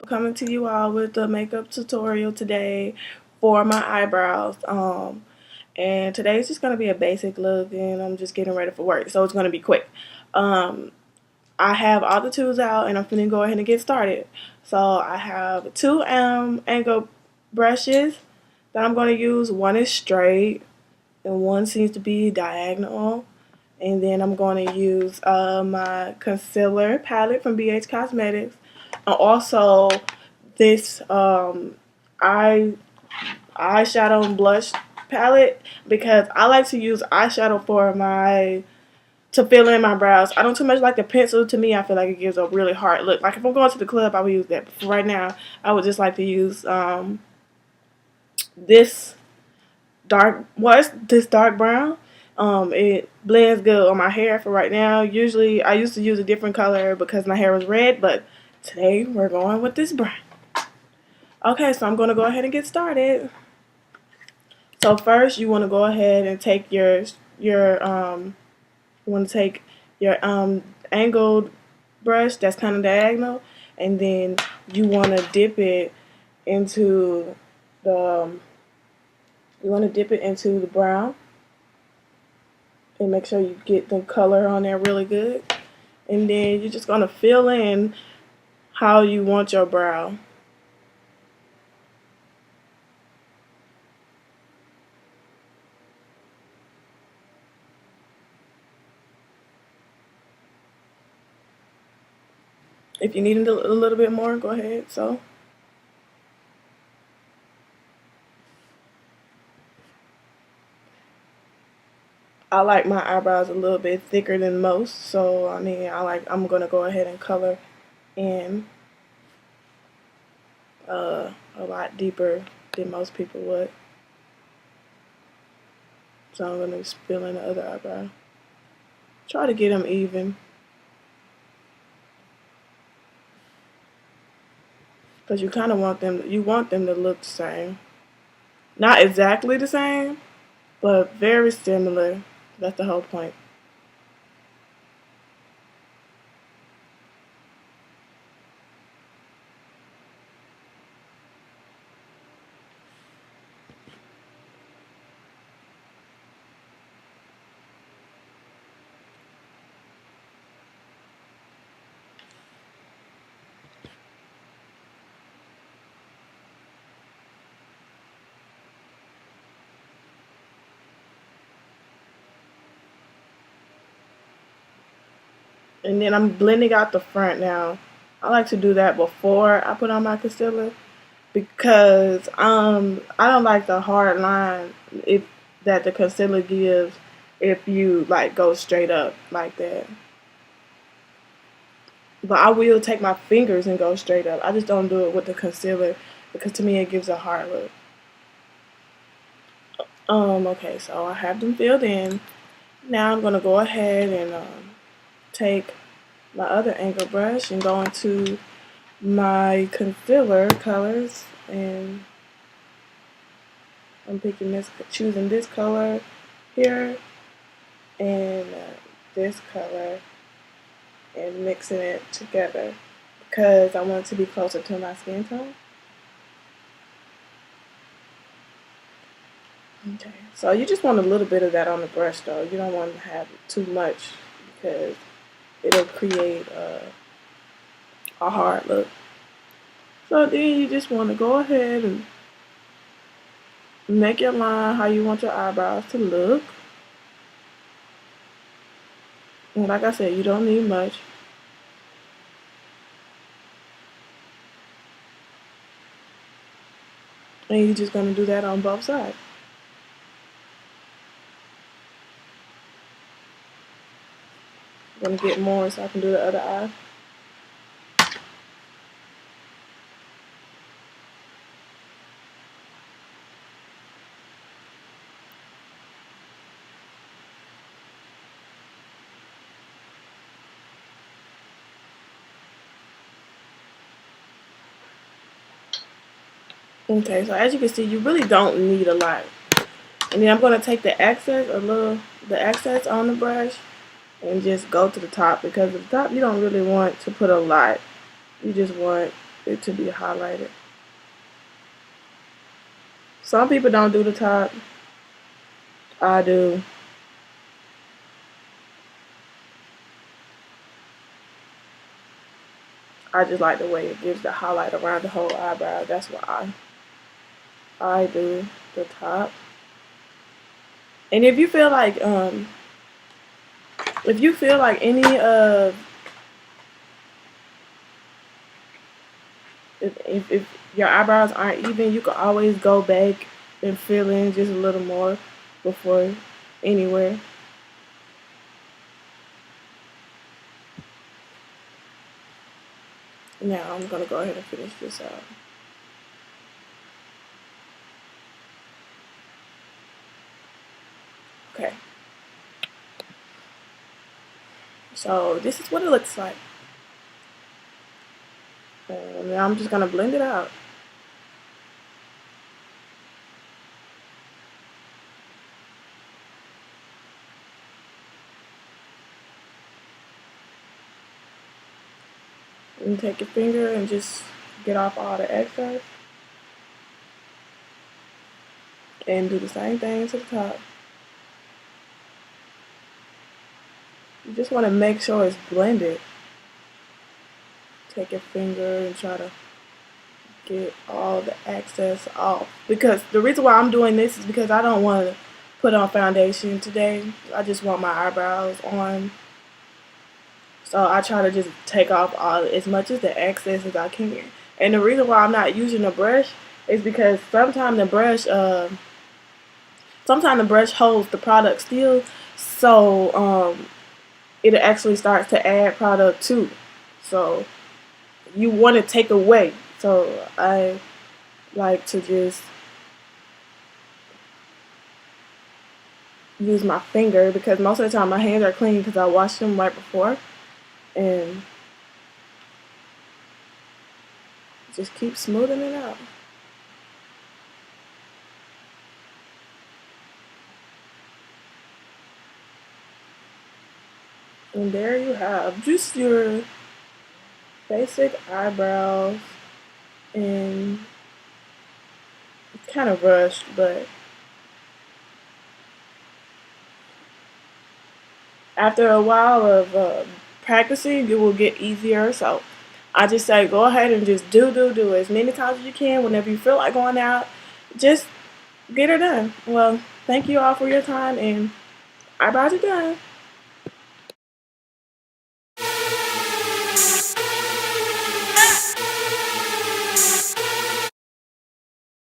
coming to you all with the makeup tutorial today for my eyebrows. And today's just going to be a basic look, and I'm just getting ready for work, so it's going to be quick. I have all the tools out, and I'm going to go ahead and get started. So I have two angle brushes that I'm going to use. One is straight, and one seems to be diagonal. And then I'm going to use my concealer palette from BH Cosmetics. And also this eyeshadow and blush palette, because I like to use eyeshadow to fill in my brows. I don't too much like the pencil. To me, I feel like it gives a really hard look. Like if I'm going to the club, I would use that. But for right now, I would just like to use this this dark brown. It blends good on my hair for right now. Usually, I used to use a different color because my hair was red, but today we're going with this brown. Okay, so I'm going to go ahead and get started. So first, you want to go ahead and take your angled brush that's kind of diagonal, and then you want to dip it into the brown. And make sure you get the color on there really good. And then you're just going to fill in how you want your brow. If you need a little bit more, go ahead. So I like my eyebrows a little bit thicker than most, so I mean I'm gonna go ahead and color in a lot deeper than most people would. So I'm gonna fill in the other eyebrow. Try to get them even, because you kind of want them to look the same. Not exactly the same, but very similar. That's the whole point. And then I'm blending out the front now. I like to do that before I put on my concealer, because I don't like the hard line that the concealer gives if you like go straight up like that. But I will take my fingers and go straight up. I just don't do it with the concealer, because to me it gives a hard look. Okay, so I have them filled in. Now I'm gonna go ahead and take my other angle brush and go into my concealer colors, and I'm choosing this color here and this color, and mixing it together because I want it to be closer to my skin tone. Okay, so you just want a little bit of that on the brush though. You don't want to have too much, because it'll create a hard look. So then you just want to go ahead and make your line how you want your eyebrows to look. And like I said, you don't need much. And you're just going to do that on both sides. I'm going to get more so I can do the other eye. Okay, so as you can see, you really don't need a lot. And then I'm going to take the excess on the brush and just go to the top, because at the top you don't really want to put a lot. You just want it to be highlighted. Some people don't do the top. I do. I just like the way it gives the highlight around the whole eyebrow. That's why I do the top. And if you feel like any of if your eyebrows aren't even, you can always go back and fill in just a little more before anywhere. Now I'm gonna go ahead and finish this out. Okay. So this is what it looks like. And now I'm just gonna blend it out. And take your finger and just get off all the excess. And do the same thing to the top. You just want to make sure it's blended. Take your finger and try to get all the excess off. Because the reason why I'm doing this is because I don't want to put on foundation today. I just want my eyebrows on. So I try to just take off as much of the excess as I can. And the reason why I'm not using a brush is because sometimes the brush holds the product still. So it actually starts to add product too. So you want to take away. So I like to just use my finger because most of the time my hands are clean because I washed them right before. And just keep smoothing it out. And there you have just your basic eyebrows. And it's kind of rushed, but after a while of practicing, it will get easier. So I just say go ahead and just do as many times as you can. Whenever you feel like going out, just get her done. Well, thank you all for your time, and eyebrows are done.